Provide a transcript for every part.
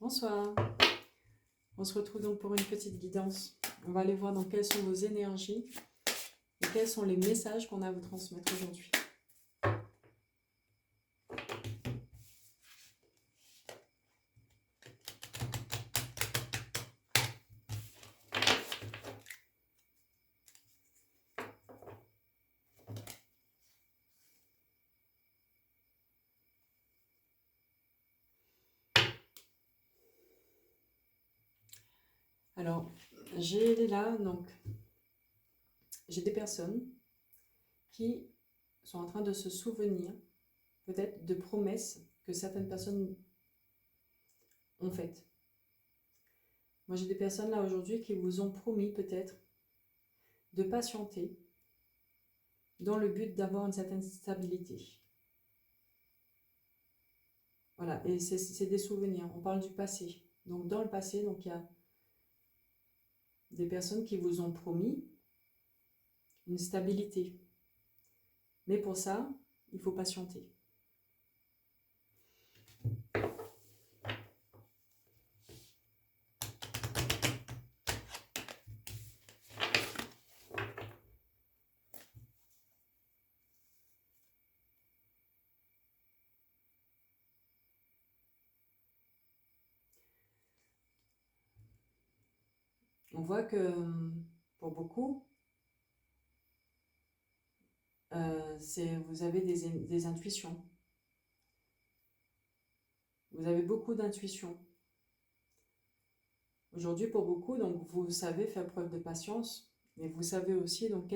Bonsoir, on se retrouve donc pour une petite guidance. On va aller voir dans quelles sont vos énergies et quels sont les messages qu'on a à vous transmettre aujourd'hui. Alors, j'ai là, donc, j'ai des personnes qui sont en train de se souvenir peut-être de promesses que certaines personnes ont faites. Moi, j'ai des personnes là aujourd'hui qui vous ont promis peut-être de patienter dans le but d'avoir une certaine stabilité. Voilà, et c'est des souvenirs, on parle du passé. Donc dans le passé, donc il y a des personnes qui vous ont promis une stabilité. Mais pour ça, il faut patienter. On voit que pour beaucoup, vous avez des intuitions. Vous avez beaucoup d'intuitions. Aujourd'hui, pour beaucoup, donc vous savez faire preuve de patience, mais vous savez aussi donc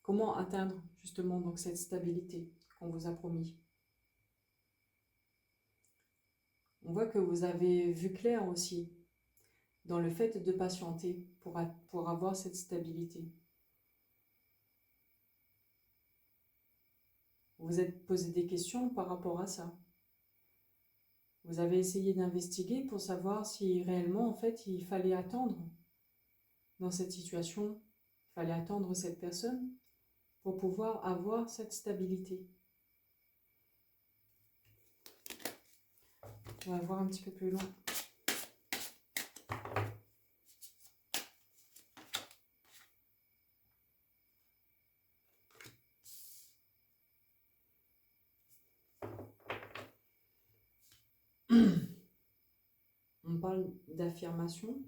comment atteindre justement donc cette stabilité qu'on vous a promis. On voit que vous avez vu clair aussi dans le fait de patienter pour avoir cette stabilité. Vous vous êtes posé des questions par rapport à ça. Vous avez essayé d'investiguer pour savoir si réellement, en fait, il fallait attendre dans cette situation, il fallait attendre cette personne pour pouvoir avoir cette stabilité. On va voir un petit peu plus loin. On parle d'affirmation.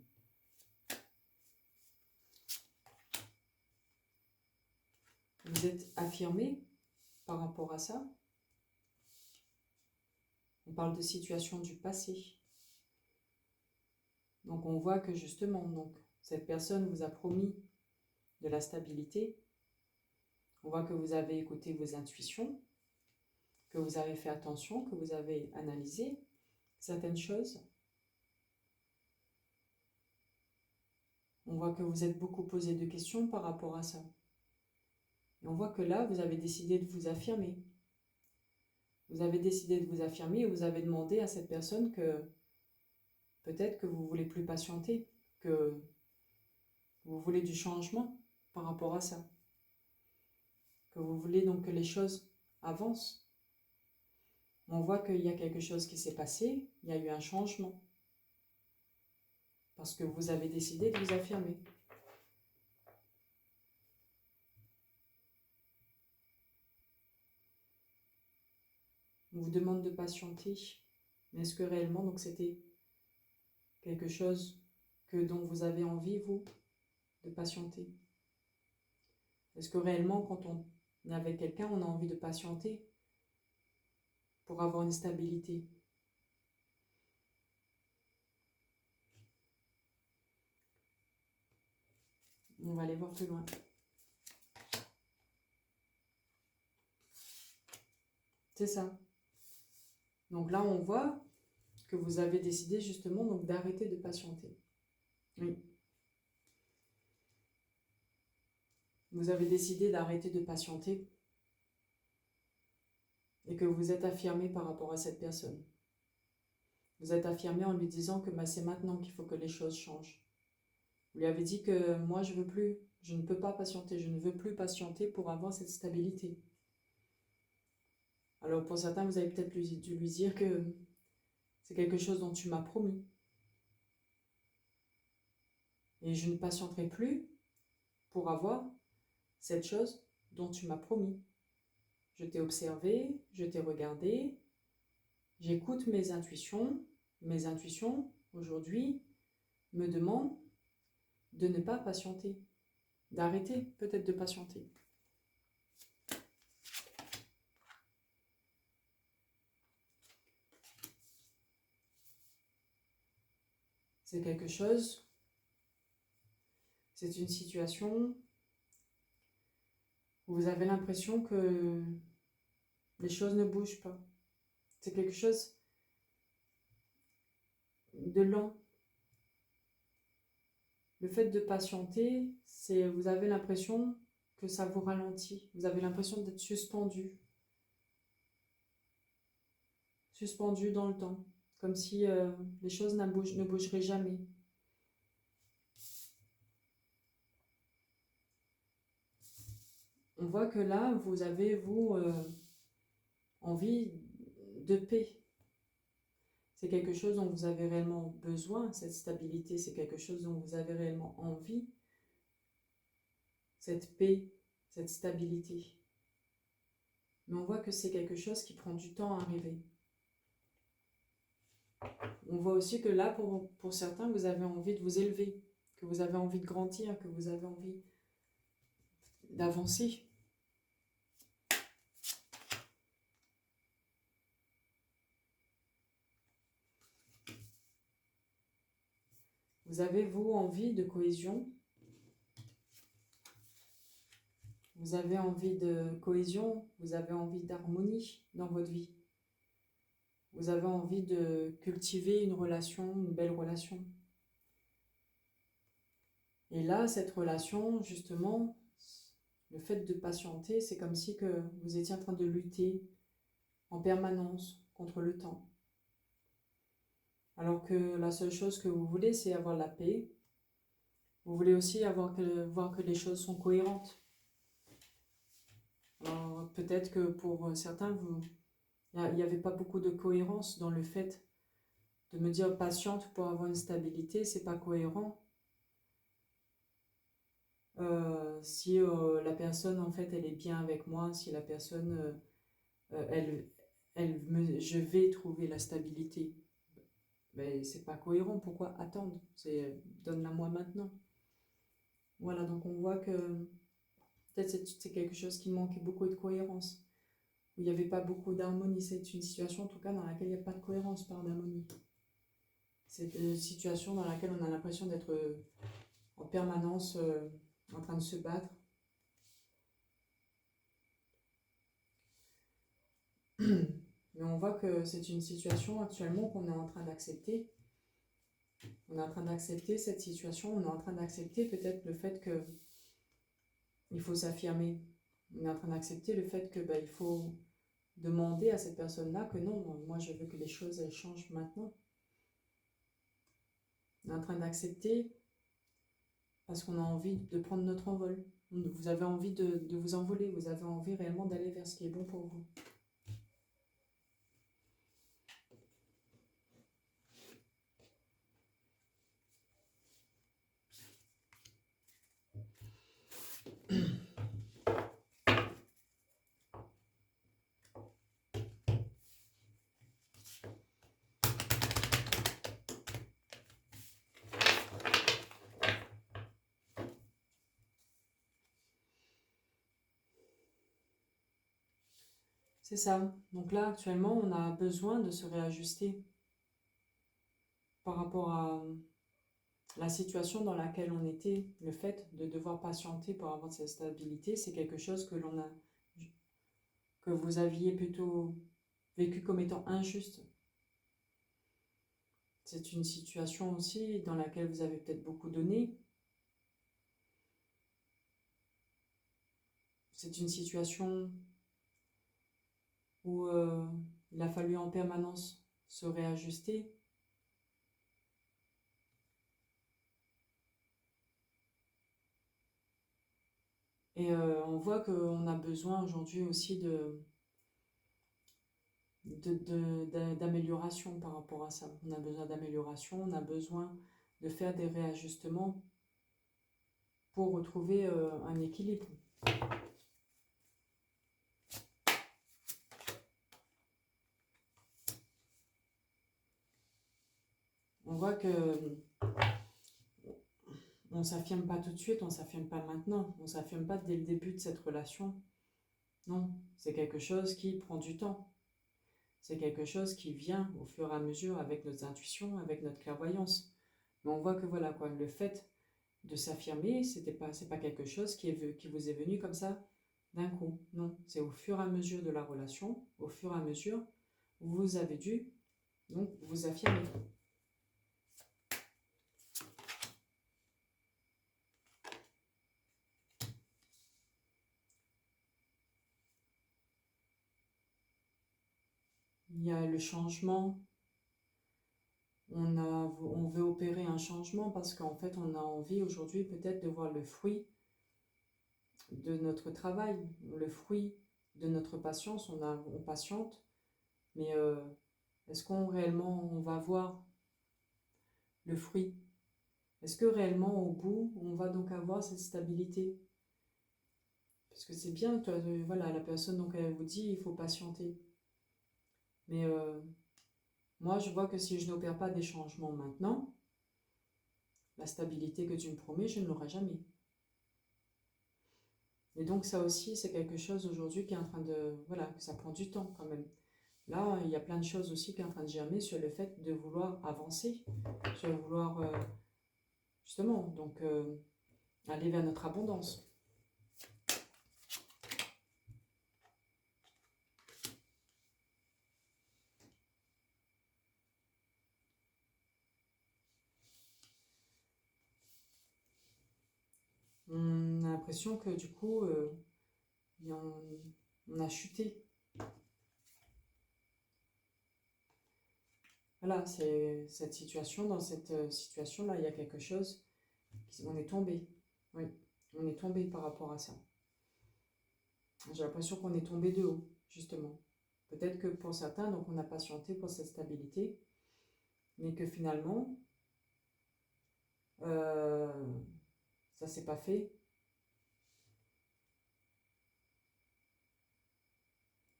Vous êtes affirmé par rapport à ça. On parle de situation du passé. Donc on voit que justement, donc, cette personne vous a promis de la stabilité. On voit que vous avez écouté vos intuitions, que vous avez fait attention, que vous avez analysé certaines choses. On voit que vous êtes beaucoup posé de questions par rapport à ça. Et on voit que là, vous avez décidé de vous affirmer. Vous avez décidé de vous affirmer et vous avez demandé à cette personne que peut-être que vous ne voulez plus patienter, que vous voulez du changement par rapport à ça. Que vous voulez donc que les choses avancent. On voit qu'il y a quelque chose qui s'est passé, il y a eu un changement. Parce que vous avez décidé de vous affirmer. On vous demande de patienter. Mais est-ce que réellement, donc c'était quelque chose dont vous avez envie, vous, de patienter? Est-ce que réellement, quand on est avec quelqu'un, on a envie de patienter pour avoir une stabilité? On va aller voir plus loin. C'est ça. Donc là, on voit que vous avez décidé justement donc d'arrêter de patienter. Oui. Vous avez décidé d'arrêter de patienter et que vous êtes affirmé par rapport à cette personne. Vous êtes affirmé en lui disant que c'est maintenant qu'il faut que les choses changent. Vous lui avez dit que moi je veux plus, je ne peux pas patienter, je ne veux plus patienter pour avoir cette stabilité. Alors pour certains, vous avez peut-être dû lui dire que C'est quelque chose dont tu m'as promis. Et je ne patienterai plus pour avoir cette chose dont tu m'as promis. Je t'ai observé, je t'ai regardé, j'écoute mes intuitions. Mes intuitions, aujourd'hui, me demandent de ne pas patienter, d'arrêter peut-être de patienter. C'est quelque chose, c'est une situation où vous avez l'impression que les choses ne bougent pas. C'est quelque chose de lent. Le fait de patienter, c'est vous avez l'impression que ça vous ralentit. Vous avez l'impression d'être suspendu. Suspendu dans le temps. Comme si les choses ne bougeraient jamais. On voit que là, vous avez, envie de paix. C'est quelque chose dont vous avez réellement besoin, cette stabilité, c'est quelque chose dont vous avez réellement envie, cette paix, cette stabilité. Mais on voit que c'est quelque chose qui prend du temps à arriver. On voit aussi que là, pour certains, vous avez envie de vous élever, que vous avez envie de grandir, que vous avez envie d'avancer. Vous avez, vous, envie de cohésion. Vous avez envie de cohésion, vous avez envie d'harmonie dans votre vie. Vous avez envie de cultiver une relation, une belle relation. Et là, cette relation, justement, le fait de patienter, c'est comme si que vous étiez en train de lutter en permanence contre le temps. Alors que la seule chose que vous voulez, c'est avoir la paix. Vous voulez aussi voir que les choses sont cohérentes. Alors peut-être que pour certains, il n'y avait pas beaucoup de cohérence dans le fait de me dire patiente pour avoir une stabilité, c'est pas cohérent. Si la personne, en fait, elle est bien avec moi, si la personne, je vais trouver la stabilité. Mais c'est pas cohérent, pourquoi attendre? Donne-la moi maintenant. Voilà, donc on voit que peut-être c'est quelque chose qui manquait beaucoup de cohérence, où il n'y avait pas beaucoup d'harmonie. C'est une situation, en tout cas, dans laquelle il n'y a pas de cohérence par d'harmonie. C'est une situation dans laquelle on a l'impression d'être en permanence en train de se battre. Mais on voit que c'est une situation actuellement qu'on est en train d'accepter. On est en train d'accepter cette situation, on est en train d'accepter peut-être le fait que il faut s'affirmer. On est en train d'accepter le fait que il faut demander à cette personne-là que non, moi je veux que les choses elles changent maintenant. On est en train d'accepter parce qu'on a envie de prendre notre envol. Vous avez envie de vous envoler, vous avez envie réellement d'aller vers ce qui est bon pour vous. C'est ça. Donc là, actuellement, on a besoin de se réajuster par rapport à la situation dans laquelle on était. Le fait de devoir patienter pour avoir cette stabilité, c'est quelque chose que vous aviez plutôt vécu comme étant injuste. C'est une situation aussi dans laquelle vous avez peut-être beaucoup donné. C'est une situation où il a fallu en permanence se réajuster. Et on voit qu'on a besoin aujourd'hui aussi d'amélioration par rapport à ça. On a besoin d'amélioration, on a besoin de faire des réajustements pour retrouver un équilibre. On voit que on ne s'affirme pas tout de suite, on ne s'affirme pas maintenant, on ne s'affirme pas dès le début de cette relation. Non, c'est quelque chose qui prend du temps. C'est quelque chose qui vient au fur et à mesure avec notre intuition, avec notre clairvoyance. Mais on voit que voilà quoi, le fait de s'affirmer, c'est pas quelque chose qui vous est venu comme ça d'un coup. Non, c'est au fur et à mesure de la relation, au fur et à mesure, vous avez dû donc vous affirmer. Il y a le changement. On veut opérer un changement parce qu'en fait, on a envie aujourd'hui peut-être de voir le fruit de notre travail, le fruit de notre patience. On patiente, mais est-ce qu'on réellement on va voir le fruit? Est-ce que réellement au bout, on va donc avoir cette stabilité? Parce que c'est bien, toi, voilà, la personne donc elle vous dit il faut patienter. Mais moi, je vois que si je n'opère pas des changements maintenant, la stabilité que tu me promets, je ne l'aurai jamais. Et donc ça aussi, c'est quelque chose aujourd'hui qui est en train de... Voilà, ça prend du temps quand même. Là, il y a plein de choses aussi qui sont en train de germer sur le fait de vouloir avancer, sur vouloir justement, donc aller vers notre abondance. On a l'impression que du coup, on a chuté. Voilà, c'est cette situation, dans cette situation-là, il y a quelque chose, on est tombé. Oui, on est tombé par rapport à ça. J'ai l'impression qu'on est tombé de haut, justement. Peut-être que pour certains, donc on a patienté pour cette stabilité, mais que finalement, ça s'est pas fait.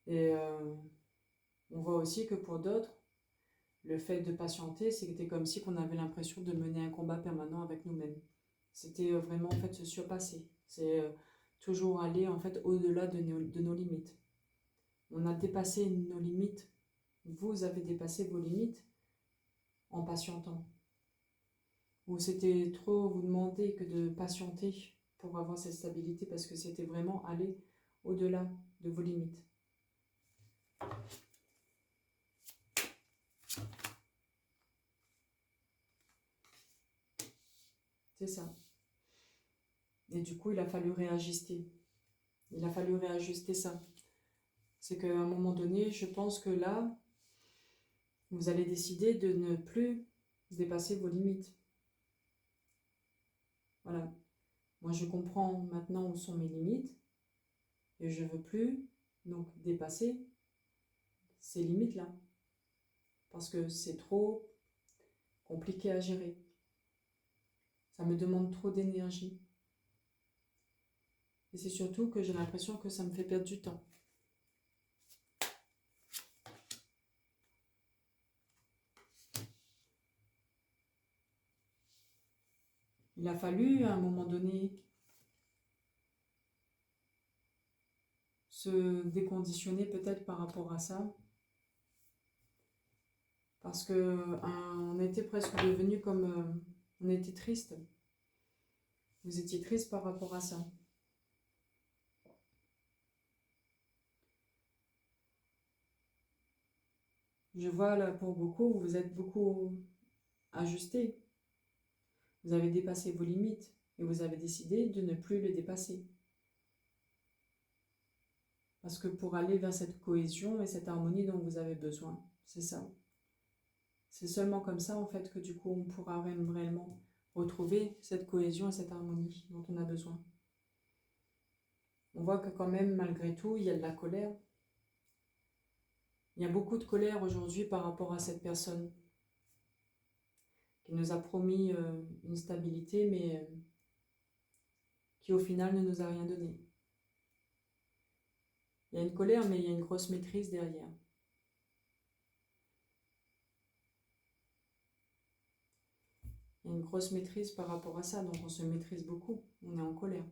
Et on voit aussi que pour d'autres, le fait de patienter, c'était comme si on avait l'impression de mener un combat permanent avec nous-mêmes. C'était vraiment en fait se surpasser. C'est toujours aller en fait au-delà de nos limites. On a dépassé nos limites. Vous avez dépassé vos limites en patientant. Ou c'était trop vous demander que de patienter pour avoir cette stabilité parce que c'était vraiment aller au-delà de vos limites. C'est ça. Et du coup, il a fallu réajuster. Il a fallu réajuster ça. C'est qu'à un moment donné, je pense que là, vous allez décider de ne plus dépasser vos limites. Voilà. Moi, je comprends maintenant où sont mes limites et je ne veux plus donc dépasser ces limites-là parce que c'est trop compliqué à gérer. Ça me demande trop d'énergie. Et c'est surtout que j'ai l'impression que ça me fait perdre du temps. Il a fallu, à un moment donné, se déconditionner peut-être par rapport à ça. Parce que on était presque devenu comme... on était triste. Vous étiez triste par rapport à ça. Je vois là pour beaucoup, vous êtes beaucoup ajusté. Vous avez dépassé vos limites et vous avez décidé de ne plus les dépasser. Parce que pour aller vers cette cohésion et cette harmonie dont vous avez besoin, c'est ça. C'est seulement comme ça en fait que du coup on pourra réellement retrouver cette cohésion et cette harmonie dont on a besoin. On voit que quand même malgré tout il y a de la colère. Il y a beaucoup de colère aujourd'hui par rapport à cette personne qui nous a promis une stabilité, mais qui au final ne nous a rien donné. Il y a une colère, mais il y a une grosse maîtrise derrière. Il y a une grosse maîtrise par rapport à ça, donc on se maîtrise beaucoup, on est en colère.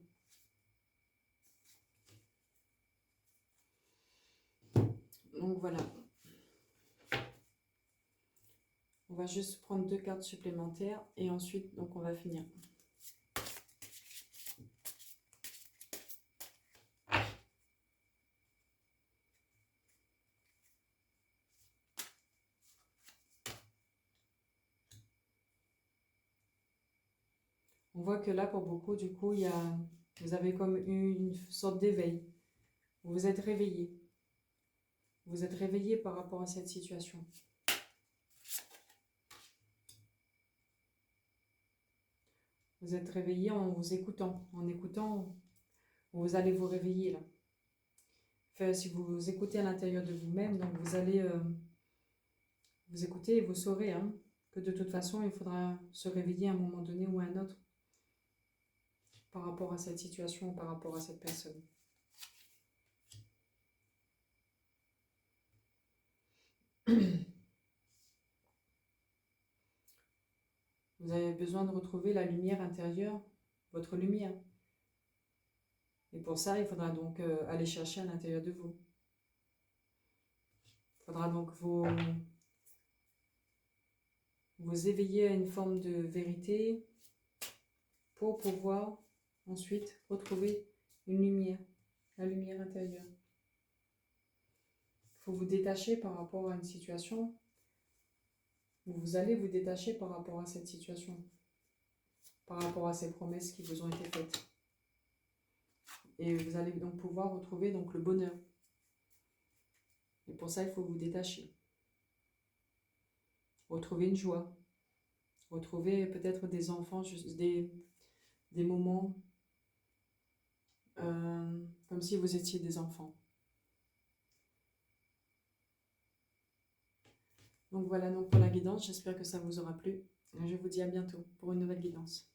Donc voilà. On va juste prendre 2 cartes supplémentaires et ensuite, donc on va finir. On voit que là, pour beaucoup, du coup, vous avez comme eu une sorte d'éveil. Vous vous êtes réveillé. Vous êtes réveillé par rapport à cette situation. Vous êtes réveillé en vous écoutant. En écoutant, vous allez vous réveiller là. Enfin, si vous vous écoutez à l'intérieur de vous-même, donc vous allez vous écouter et vous saurez que de toute façon, il faudra se réveiller à un moment donné ou à un autre par rapport à cette situation, par rapport à cette personne. Vous avez besoin de retrouver la lumière intérieure, votre lumière. Et pour ça, il faudra donc aller chercher à l'intérieur de vous. Il faudra donc vous éveiller à une forme de vérité pour pouvoir ensuite retrouver une lumière, la lumière intérieure. Il faut vous détacher par rapport à une situation. Vous allez vous détacher par rapport à cette situation, par rapport à ces promesses qui vous ont été faites. Et vous allez donc pouvoir retrouver donc le bonheur. Et pour ça, il faut vous détacher. Retrouver une joie. Retrouver peut-être des enfants, des moments comme si vous étiez des enfants. Donc voilà donc pour la guidance, j'espère que ça vous aura plu. Je vous dis à bientôt pour une nouvelle guidance.